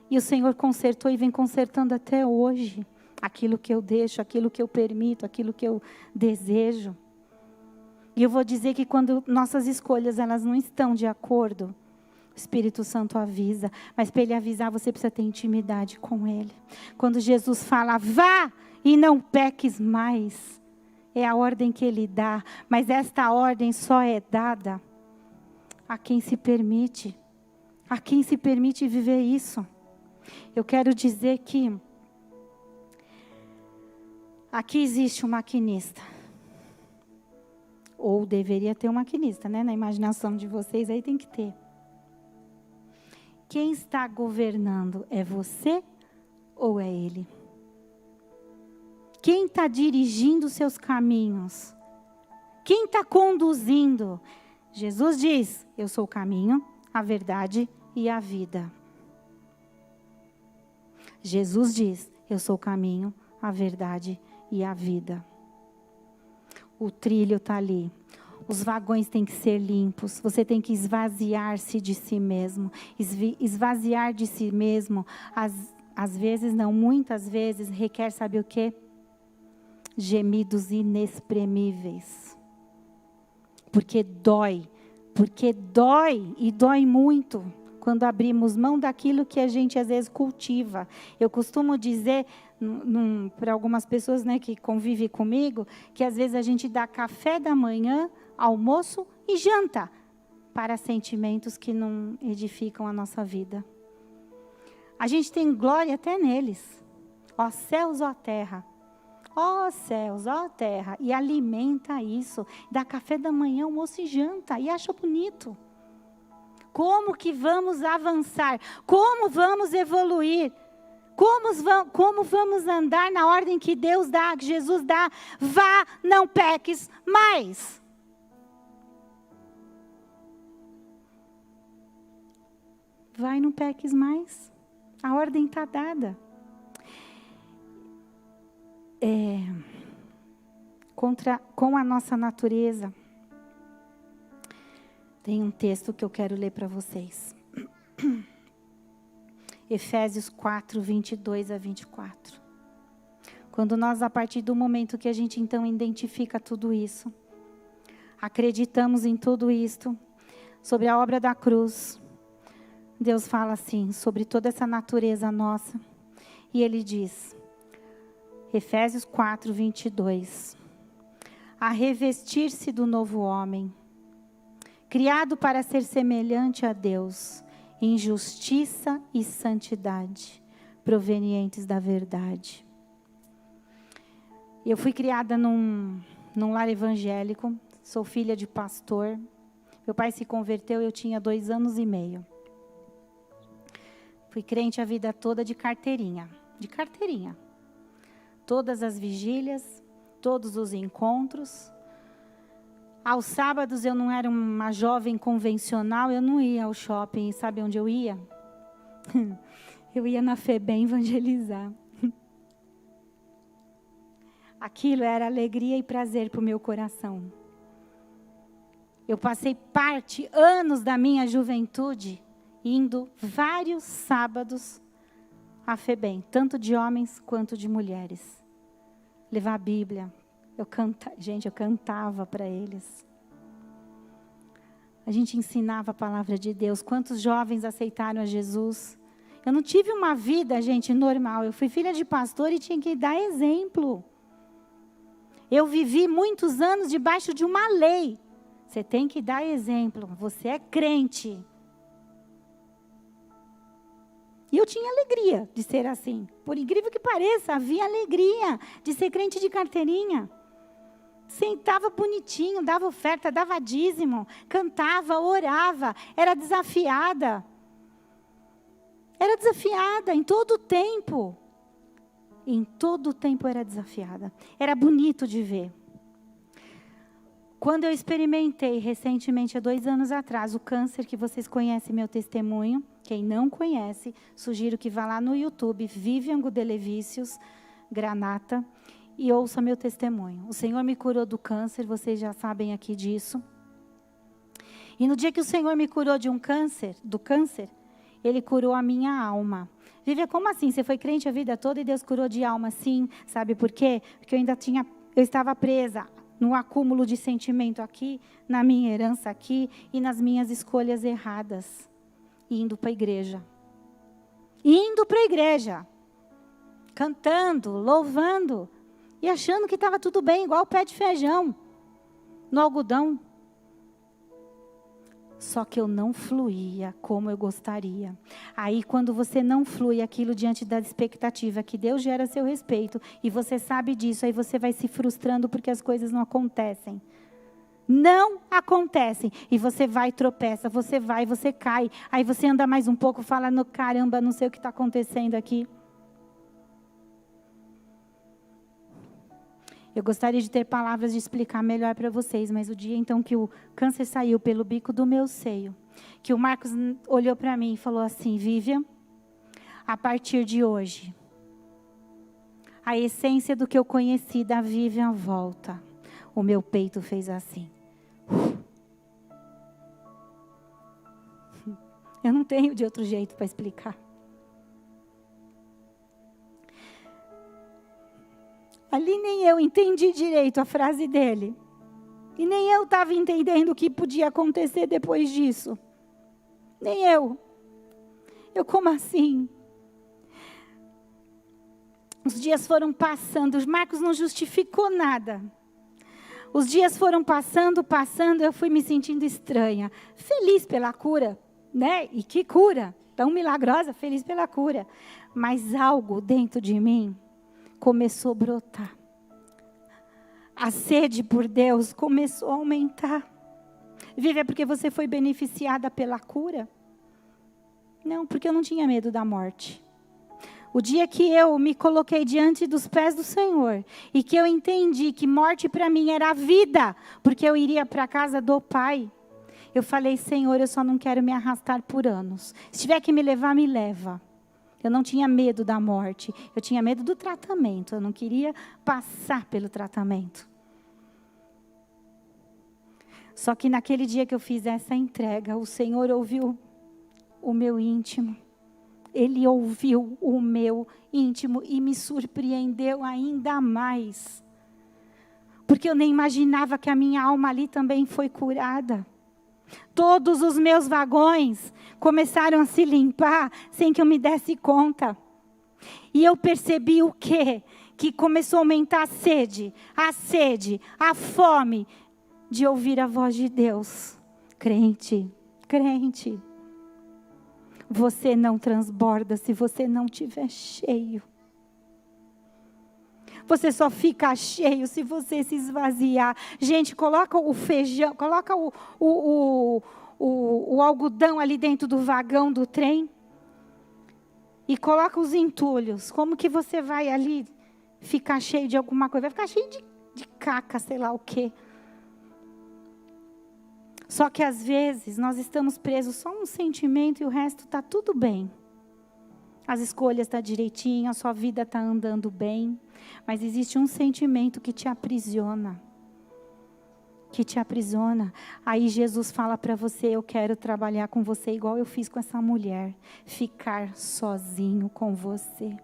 E o Senhor consertou e vem consertando até hoje. Aquilo que eu deixo, aquilo que eu permito, aquilo que eu desejo. E eu vou dizer que quando nossas escolhas elas não estão de acordo, o Espírito Santo avisa. Mas para Ele avisar, você precisa ter intimidade com Ele. Quando Jesus fala, vá e não peques mais. É a ordem que Ele dá. Mas esta ordem só é dada a quem se permite. A quem se permite viver isso. Eu quero dizer que aqui existe um maquinista. Ou deveria ter um maquinista, né? Na imaginação de vocês aí tem que ter. Quem está governando é você ou é Ele? Quem está dirigindo os seus caminhos? Quem está conduzindo? Jesus diz, eu sou o caminho, a verdade e a vida. Jesus diz, eu sou o caminho, a verdade e a vida. O trilho está ali. Os vagões têm que ser limpos. Você tem que esvaziar-se de si mesmo. Esvaziar de si mesmo, às vezes não, muitas vezes, requer, sabe o quê? Gemidos inexprimíveis. Porque dói e dói muito quando abrimos mão daquilo que a gente às vezes cultiva. Eu costumo dizer para algumas pessoas, né, que convivem comigo, que às vezes a gente dá café da manhã, almoço e janta para sentimentos que não edificam a nossa vida. A gente tem glória até neles. Ó céus, ó terra. Ó céus, ó terra. E alimenta isso. Dá café da manhã, almoço e janta. E acha bonito. Como que vamos avançar? Como vamos evoluir? Como vamos andar na ordem que Deus dá, que Jesus dá? Vá, não peques mais. Vai, não peques mais. A ordem está dada. Com a nossa natureza. Tem um texto que eu quero ler para vocês. Efésios 4, 22 a 24. Quando nós, a partir do momento que a gente então identifica tudo isso, acreditamos em tudo isto, sobre a obra da cruz, Deus fala assim, sobre toda essa natureza nossa, e Ele diz, Efésios 4, 22, a revestir-se do novo homem, criado para ser semelhante a Deus, em justiça e santidade, provenientes da verdade. Eu fui criada num lar evangélico, sou filha de pastor. Meu pai se converteu, eu tinha 2 anos e meio. Fui crente a vida toda de carteirinha. Todas as vigílias, todos os encontros. Aos sábados eu não era uma jovem convencional, eu não ia ao shopping. Sabe onde eu ia? Eu ia na FEBEM evangelizar. Aquilo era alegria e prazer para o meu coração. Eu passei anos da minha juventude, indo vários sábados à FEBEM, tanto de homens quanto de mulheres. Levar a Bíblia. Eu cantava para eles. A gente ensinava a palavra de Deus. Quantos jovens aceitaram a Jesus? Eu não tive uma vida, gente, normal. Eu fui filha de pastor e tinha que dar exemplo. Eu vivi muitos anos debaixo de uma lei. Você tem que dar exemplo. Você é crente. E eu tinha alegria de ser assim. Por incrível que pareça, havia alegria de ser crente de carteirinha. Sentava bonitinho, dava oferta, dava dízimo, cantava, orava, era desafiada. Era desafiada em todo o tempo. Em todo o tempo era desafiada. Era bonito de ver. Quando eu experimentei recentemente, há 2 anos atrás, o câncer, que vocês conhecem meu testemunho, quem não conhece, sugiro que vá lá no YouTube, Vivian Gudelevicius Granata, e ouça meu testemunho. O Senhor me curou do câncer, vocês já sabem aqui disso. E no dia que o Senhor me curou do câncer, Ele curou a minha alma. Vivian, como assim? Você foi crente a vida toda e Deus curou de alma? Sim. Sabe por quê? Porque eu estava presa no acúmulo de sentimento aqui, na minha herança aqui e nas minhas escolhas erradas. Indo para a igreja. Cantando, louvando. E achando que estava tudo bem, igual o pé de feijão. No algodão. Só que eu não fluía como eu gostaria. Aí, quando você não flui aquilo diante da expectativa que Deus gera a seu respeito, e você sabe disso, aí você vai se frustrando porque as coisas não acontecem. Não acontecem. E você vai e tropeça, você cai. Aí você anda mais um pouco, fala, no caramba, não sei o que está acontecendo aqui. Eu gostaria de ter palavras de explicar melhor para vocês, mas o dia então que o câncer saiu pelo bico do meu seio, que o Marcos olhou para mim e falou assim, Vivian, a partir de hoje, a essência do que eu conheci da Vivian volta. O meu peito fez assim. Eu não tenho de outro jeito para explicar. Ali nem eu entendi direito a frase dele. E nem eu estava entendendo o que podia acontecer depois disso. Nem eu. Eu, como assim? Os dias foram passando. Os Marcos não justificou nada. Os dias foram passando. Eu fui me sentindo estranha. Feliz pela cura, né? E que cura. Tão milagrosa, feliz pela cura. Mas algo dentro de mim começou a brotar. A sede por Deus começou a aumentar. Vive, é porque você foi beneficiada pela cura? Não, porque eu não tinha medo da morte. O dia que eu me coloquei diante dos pés do Senhor e que eu entendi que morte para mim era vida, porque eu iria para a casa do Pai, eu falei, Senhor, eu só não quero me arrastar por anos. Se tiver que me levar, me leva. Eu não tinha medo da morte, eu tinha medo do tratamento, eu não queria passar pelo tratamento. Só que naquele dia que eu fiz essa entrega, o Senhor ouviu o meu íntimo. Ele ouviu o meu íntimo e me surpreendeu ainda mais. Porque eu nem imaginava que a minha alma ali também foi curada. Todos os meus vagões começaram a se limpar sem que eu me desse conta. E eu percebi o quê? Que começou a aumentar a sede, a fome de ouvir a voz de Deus. Crente, você não transborda se você não estiver cheio. Você só fica cheio se você se esvaziar. Gente, coloca o feijão, coloca o algodão ali dentro do vagão do trem. E coloca os entulhos. Como que você vai ali ficar cheio de alguma coisa? Vai ficar cheio de caca, sei lá o quê. Só que às vezes nós estamos presos só a um sentimento e o resto está tudo bem. As escolhas estão direitinho, a sua vida está andando bem. Mas existe um sentimento que te aprisiona. Que te aprisiona. Aí Jesus fala para você, eu quero trabalhar com você igual eu fiz com essa mulher. Ficar sozinho com você.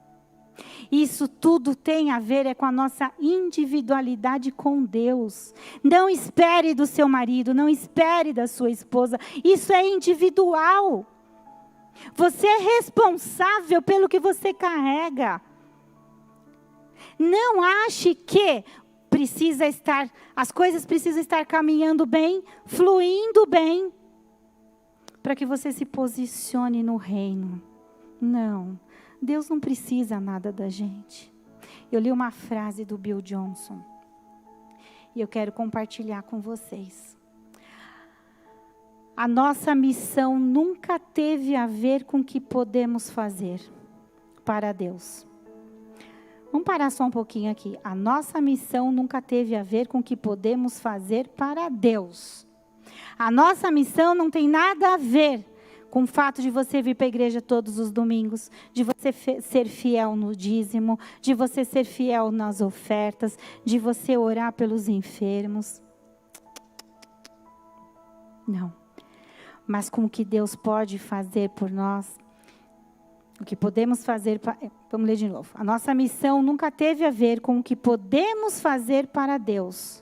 Isso tudo tem a ver com a nossa individualidade com Deus. Não espere do seu marido, não espere da sua esposa. Isso é individual. Você é responsável pelo que você carrega. Não ache que as coisas precisam estar caminhando bem, fluindo bem, para que você se posicione no reino. Não. Deus não precisa nada da gente. Eu li uma frase do Bill Johnson. E eu quero compartilhar com vocês. A nossa missão nunca teve a ver com o que podemos fazer para Deus. Vamos parar só um pouquinho aqui. A nossa missão nunca teve a ver com o que podemos fazer para Deus. A nossa missão não tem nada a ver com o fato de você vir para a igreja todos os domingos, de você ser fiel no dízimo, de você ser fiel nas ofertas, de você orar pelos enfermos. Não. Mas com o que Deus pode fazer por nós, o que podemos fazer... Vamos ler de novo. A nossa missão nunca teve a ver com o que podemos fazer para Deus,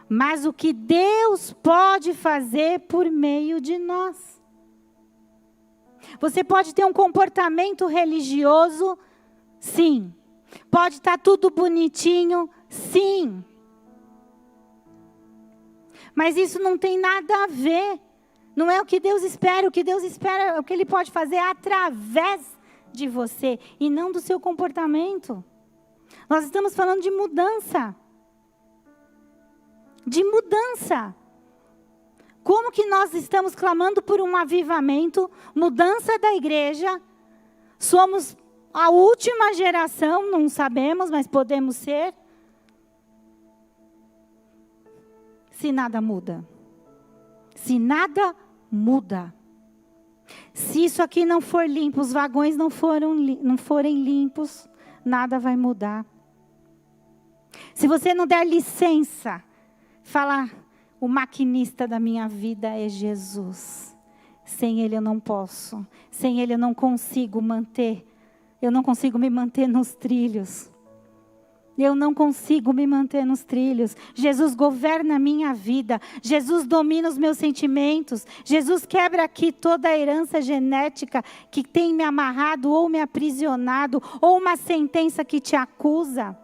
mas o que Deus pode fazer por meio de nós. Você pode ter um comportamento religioso, sim. Pode estar tudo bonitinho, sim. Mas isso não tem nada a ver. Não é o que Deus espera. O que Deus espera é o que Ele pode fazer através de você e não do seu comportamento. Nós estamos falando de mudança. De mudança. Como que nós estamos clamando por um avivamento, mudança da igreja? Somos a última geração, não sabemos, mas podemos ser. Se nada muda. Se nada muda. Se isso aqui não for limpo, os vagões não forem limpos, nada vai mudar. Se você não der licença, falar... O maquinista da minha vida é Jesus. Sem Ele eu não posso. Sem Ele eu não consigo manter. Eu não consigo me manter nos trilhos. Eu não consigo me manter nos trilhos. Jesus governa a minha vida. Jesus domina os meus sentimentos. Jesus quebra aqui toda a herança genética que tem me amarrado ou me aprisionado. Ou uma sentença que te acusa.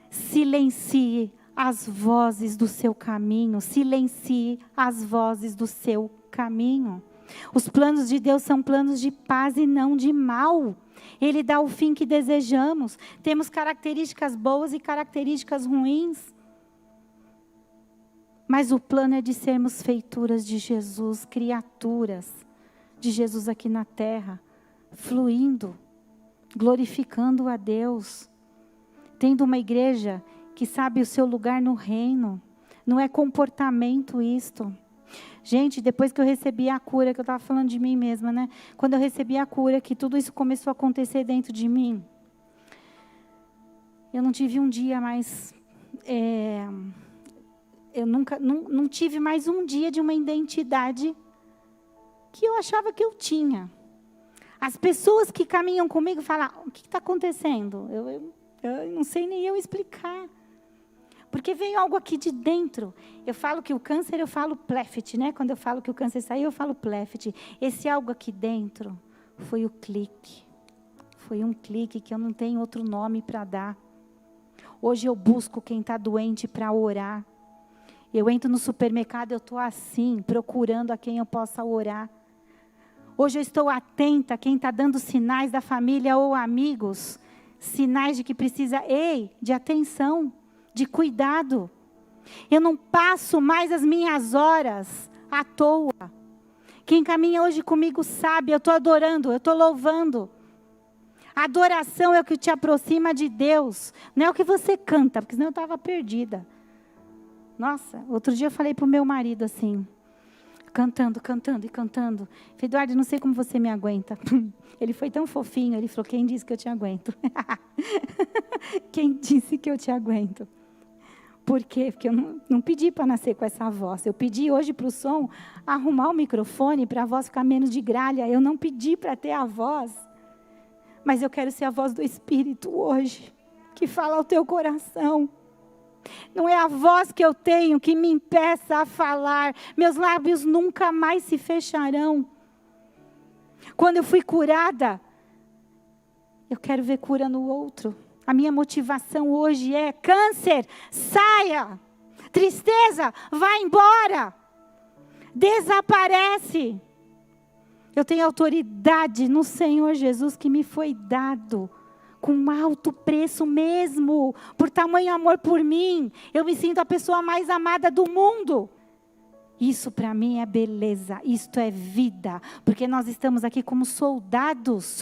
Silencie as vozes do seu caminho, silencie as vozes do seu caminho. Os planos de Deus são planos de paz e não de mal. Ele dá o fim que desejamos. Temos características boas e características ruins. Mas o plano é de sermos feituras de Jesus, criaturas de Jesus aqui na terra, fluindo, glorificando a Deus, tendo uma igreja que sabe o seu lugar no reino. Não é comportamento isto. Gente, depois que eu recebi a cura, que eu estava falando de mim mesma, né? Quando eu recebi a cura, que tudo isso começou a acontecer dentro de mim, eu não tive um dia mais... eu não tive mais um dia de uma identidade que eu achava que eu tinha. As pessoas que caminham comigo falam, o que está acontecendo? Eu não sei nem eu explicar. Porque veio algo aqui de dentro. Eu falo que o câncer, eu falo Plephet, né? Quando eu falo que o câncer saiu, eu falo Plephet. Esse algo aqui dentro foi o clique. Foi um clique que eu não tenho outro nome para dar. Hoje eu busco quem está doente para orar. Eu entro no supermercado, eu estou assim, procurando a quem eu possa orar. Hoje eu estou atenta a quem está dando sinais da família ou amigos. sinais de que precisa, de atenção, de cuidado. Eu não passo mais as minhas horas à toa. Quem caminha hoje comigo sabe, eu estou adorando, eu estou louvando. A adoração é o que te aproxima de Deus, não é o que você canta, porque senão eu estava perdida. Nossa, outro dia eu falei para o meu marido assim, cantando. Falei, Eduardo, não sei como você me aguenta. Ele foi tão fofinho, ele falou, quem disse que eu te aguento? Quem disse que eu te aguento? Por quê? Porque eu não pedi para nascer com essa voz. Eu pedi hoje para o som arrumar o microfone para a voz ficar menos de gralha. Eu não pedi para ter a voz. Mas eu quero ser a voz do Espírito hoje, que fala ao teu coração. Não é a voz que eu tenho que me impeça a falar. Meus lábios nunca mais se fecharão. Quando eu fui curada, eu quero ver cura no outro. A minha motivação hoje é: câncer, saia. Tristeza, vai embora. Desaparece. Eu tenho autoridade no Senhor Jesus que me foi dado com alto preço mesmo, por tamanho amor por mim. Eu me sinto a pessoa mais amada do mundo. Isso para mim é beleza, isto é vida, porque nós estamos aqui como soldados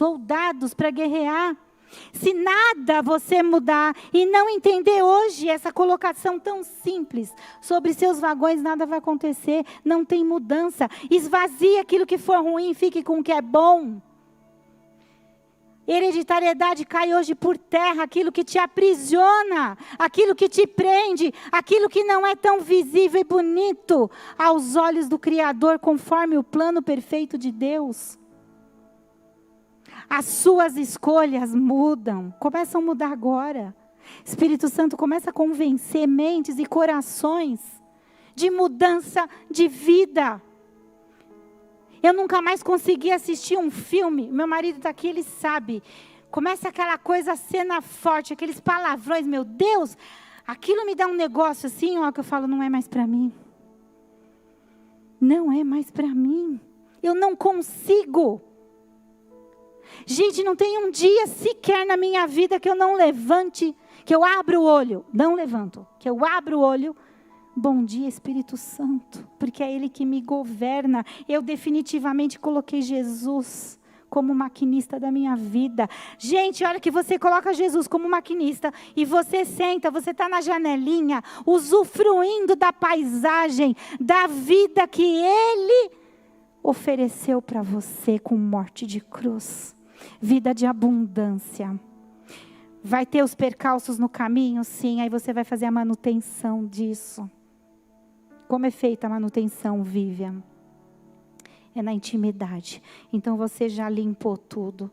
para guerrear. Se nada você mudar e não entender hoje essa colocação tão simples sobre seus vagões, nada vai acontecer, não tem mudança. Esvazie aquilo que for ruim, fique com o que é bom. Hereditariedade cai hoje por terra, aquilo que te aprisiona, aquilo que te prende, aquilo que não é tão visível e bonito aos olhos do Criador, conforme o plano perfeito de Deus. As suas escolhas mudam, começam a mudar agora. Espírito Santo começa a convencer mentes e corações de mudança de vida. Eu nunca mais consegui assistir um filme. Meu marido está aqui, ele sabe. Começa aquela coisa, cena forte, aqueles palavrões. Meu Deus, aquilo me dá um negócio assim, ó, que eu falo, não é mais para mim. Não é mais para mim. Eu não consigo. Gente, não tem um dia sequer na minha vida que eu não levante, que eu abro o olho. Não levanto, que eu abro o olho. Bom dia, Espírito Santo, porque é Ele que me governa. Eu definitivamente coloquei Jesus como maquinista da minha vida. Gente, a hora que você coloca Jesus como maquinista e você senta, você está na janelinha, usufruindo da paisagem, da vida que Ele ofereceu para você com morte de cruz. Vida de abundância. Vai ter os percalços no caminho? Sim, aí você vai fazer a manutenção disso. Como é feita a manutenção, Vivian? É na intimidade. Então você já limpou tudo.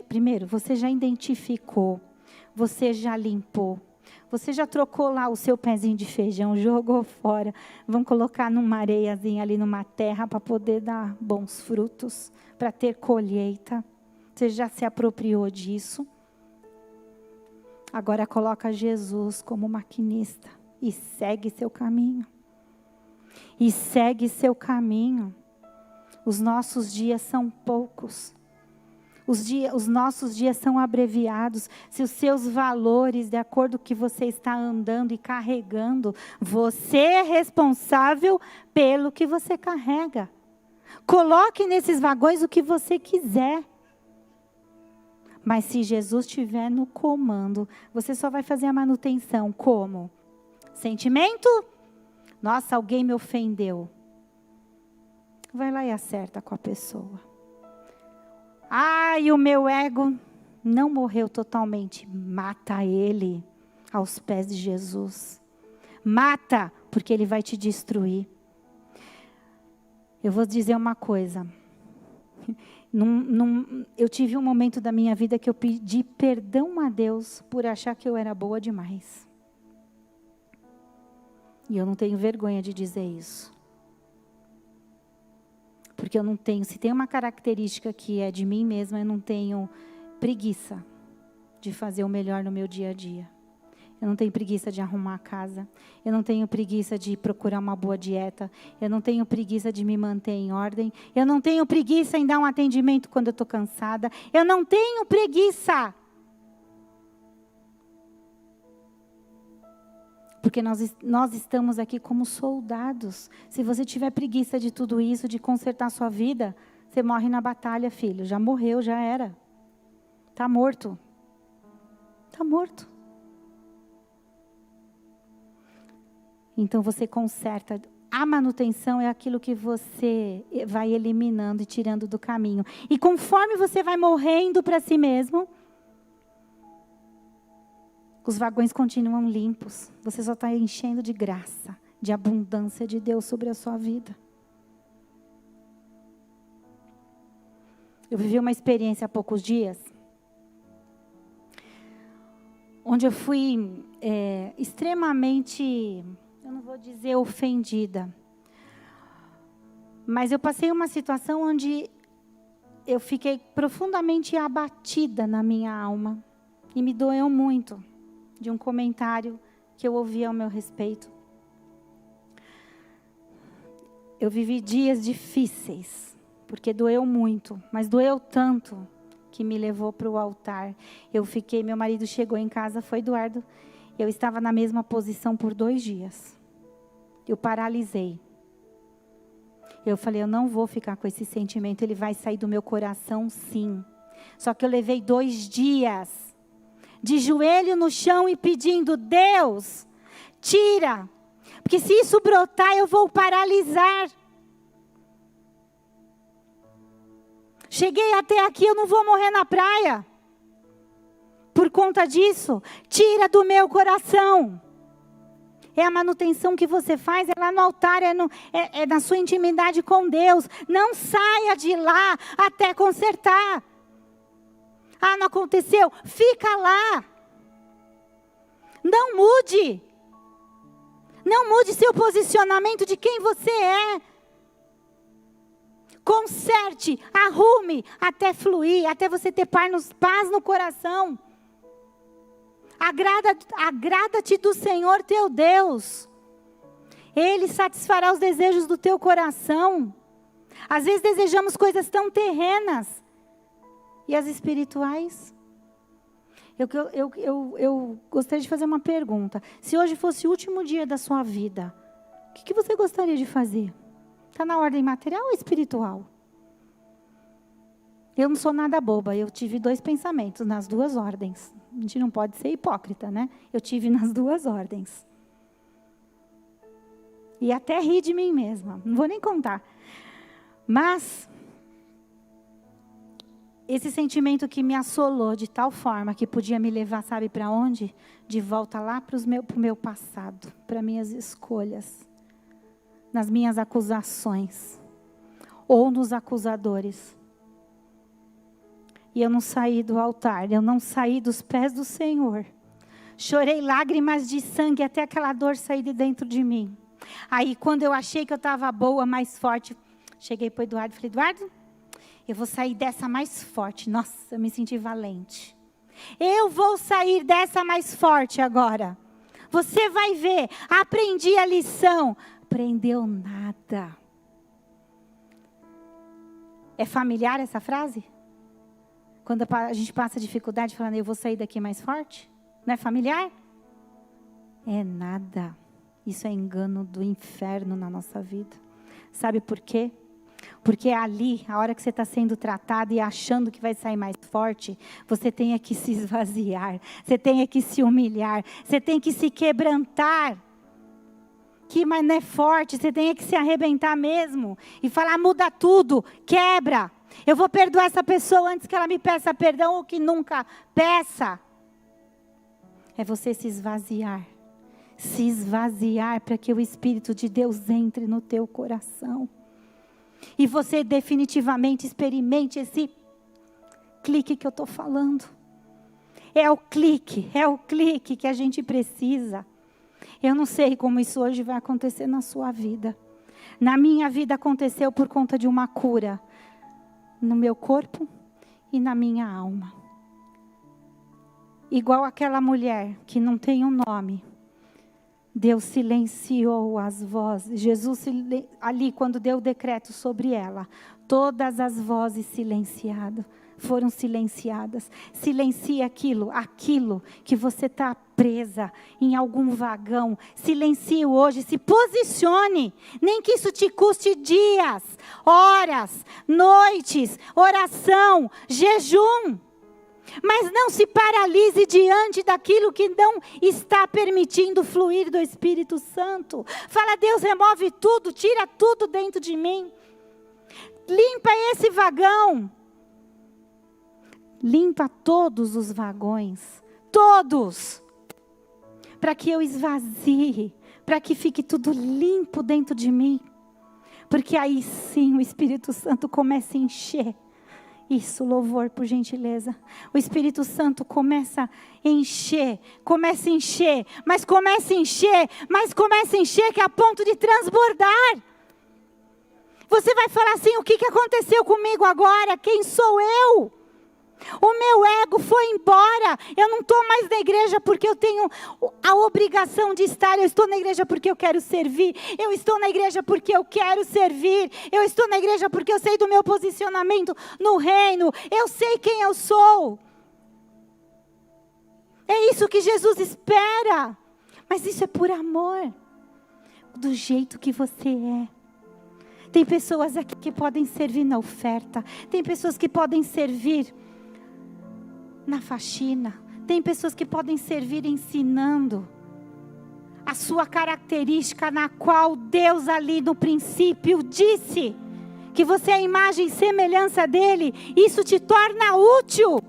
Primeiro, você já identificou. Você já limpou. Você já trocou lá o seu pezinho de feijão, jogou fora. Vamos colocar numa areiazinha ali, numa terra, para poder dar bons frutos, para ter colheita. Você já se apropriou disso. Agora coloca Jesus como maquinista e segue seu caminho. E segue seu caminho. Os nossos dias são poucos. Os nossos dias são abreviados. Se os seus valores, de acordo com o que você está andando e carregando, você é responsável pelo que você carrega. Coloque nesses vagões o que você quiser. Mas se Jesus estiver no comando, você só vai fazer a manutenção. Como? Sentimento? Nossa, alguém me ofendeu. Vai lá e acerta com a pessoa. Ai, o meu ego não morreu totalmente. Mata ele aos pés de Jesus. Mata, porque ele vai te destruir. Eu vou dizer uma coisa. Eu tive um momento da minha vida que eu pedi perdão a Deus por achar que eu era boa demais. E eu não tenho vergonha de dizer isso. Porque eu não tenho, se tem uma característica que é de mim mesma, eu não tenho preguiça de fazer o melhor no meu dia a dia. Eu não tenho preguiça de arrumar a casa. Eu não tenho preguiça de procurar uma boa dieta. Eu não tenho preguiça de me manter em ordem. Eu não tenho preguiça em dar um atendimento quando eu estou cansada. Eu não tenho preguiça. Porque nós estamos aqui como soldados. Se você tiver preguiça de tudo isso, de consertar sua vida, você morre na batalha, filho. Já morreu, já era. Está morto. Está morto. Então você conserta. A manutenção é aquilo que você vai eliminando e tirando do caminho. E conforme você vai morrendo para si mesmo, os vagões continuam limpos. Você só está enchendo de graça, de abundância de Deus sobre a sua vida. Eu vivi uma experiência há poucos dias, onde eu fui extremamente, eu não vou dizer ofendida, mas eu passei uma situação onde eu fiquei profundamente abatida na minha alma. E me doeu muito de um comentário que eu ouvi ao meu respeito. Eu vivi dias difíceis, porque doeu muito, mas doeu tanto que me levou para o altar. Meu marido chegou em casa, foi Eduardo, eu estava na mesma posição por 2 dias. Eu paralisei. Eu falei, eu não vou ficar com esse sentimento, ele vai sair do meu coração sim. Só que eu levei 2 dias de joelho no chão e pedindo, Deus, tira. Porque se isso brotar, eu vou paralisar. Cheguei até aqui, eu não vou morrer na praia. Por conta disso, tira do meu coração. É a manutenção que você faz, é lá no altar, é na sua intimidade com Deus. Não saia de lá até consertar. Ah, não aconteceu? Fica lá. Não mude. Não mude seu posicionamento de quem você é. Conserte, arrume, até fluir, até você ter paz no coração. Agrada-te do Senhor teu Deus. Ele satisfará os desejos do teu coração. Às vezes desejamos coisas tão terrenas. E as espirituais? Eu gostaria de fazer uma pergunta. Se hoje fosse o último dia da sua vida, o que você gostaria de fazer? Está na ordem material ou espiritual? Eu não sou nada boba. Eu tive 2 pensamentos nas 2 ordens. A gente não pode ser hipócrita, né? Eu tive nas 2 ordens. E até ri de mim mesma. Não vou nem contar. Mas esse sentimento que me assolou de tal forma que podia me levar, sabe para onde? De volta lá para o meu passado, para minhas escolhas, nas minhas acusações, ou nos acusadores. E eu não saí do altar, eu não saí dos pés do Senhor. Chorei lágrimas de sangue até aquela dor sair de dentro de mim. Aí quando eu achei que eu estava boa, mais forte, cheguei para o Eduardo e falei, Eduardo, eu vou sair dessa mais forte. Nossa, eu me senti valente. Eu vou sair dessa mais forte agora. Você vai ver, aprendi a lição. Aprendeu nada. É familiar essa frase? Quando a gente passa dificuldade falando, eu vou sair daqui mais forte? Não é familiar? É nada. Isso é engano do inferno na nossa vida. Sabe por quê? Porque ali, a hora que você está sendo tratado e achando que vai sair mais forte, você tem que se esvaziar, você tem que se humilhar, você tem que se quebrantar. Mas não é forte, você tem que se arrebentar mesmo e falar, muda tudo, quebra. Eu vou perdoar essa pessoa antes que ela me peça perdão ou que nunca peça. É você se esvaziar para que o Espírito de Deus entre no teu coração. E você definitivamente experimente esse clique que eu estou falando. É o clique que a gente precisa. Eu não sei como isso hoje vai acontecer na sua vida. Na minha vida aconteceu por conta de uma cura. No meu corpo e na minha alma. Igual aquela mulher que não tem um nome. Deus silenciou as vozes. Jesus, ali quando deu o decreto sobre ela, todas as vozes silenciadas foram silenciadas. Silencie aquilo que você está presa em algum vagão. Silencie hoje, se posicione, nem que isso te custe dias, horas, noites, oração, jejum. Mas não se paralise diante daquilo que não está permitindo fluir do Espírito Santo. Fala: Deus, remove tudo, tira tudo dentro de mim. Limpa esse vagão. Limpa todos os vagões. Todos. Para que eu esvazie. Para que fique tudo limpo dentro de mim. Porque aí sim o Espírito Santo começa a encher. Isso, louvor, por gentileza. O Espírito Santo começa a encher, mas começa a encher, que é a ponto de transbordar. Você vai falar assim: o que aconteceu comigo agora? Quem sou eu? O meu ego foi embora. Eu não estou mais na igreja porque eu tenho a obrigação de estar. Eu estou na igreja porque eu quero servir. Eu estou na igreja porque eu quero servir. Eu estou na igreja porque eu sei do meu posicionamento no reino. Eu sei quem eu sou. É isso que Jesus espera. Mas isso é por amor. Do jeito que você é. Tem pessoas aqui que podem servir na oferta. Tem pessoas que podem servir na faxina. Tem pessoas que podem servir ensinando a sua característica, na qual Deus ali no princípio disse que você é a imagem e semelhança dele. Isso te torna útil.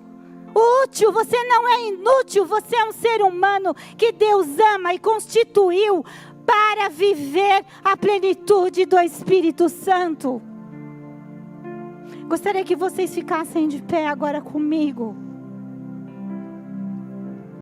Útil, você não é inútil. Você é um ser humano que Deus ama e constituiu para viver a plenitude do Espírito Santo. Gostaria que vocês ficassem de pé agora comigo.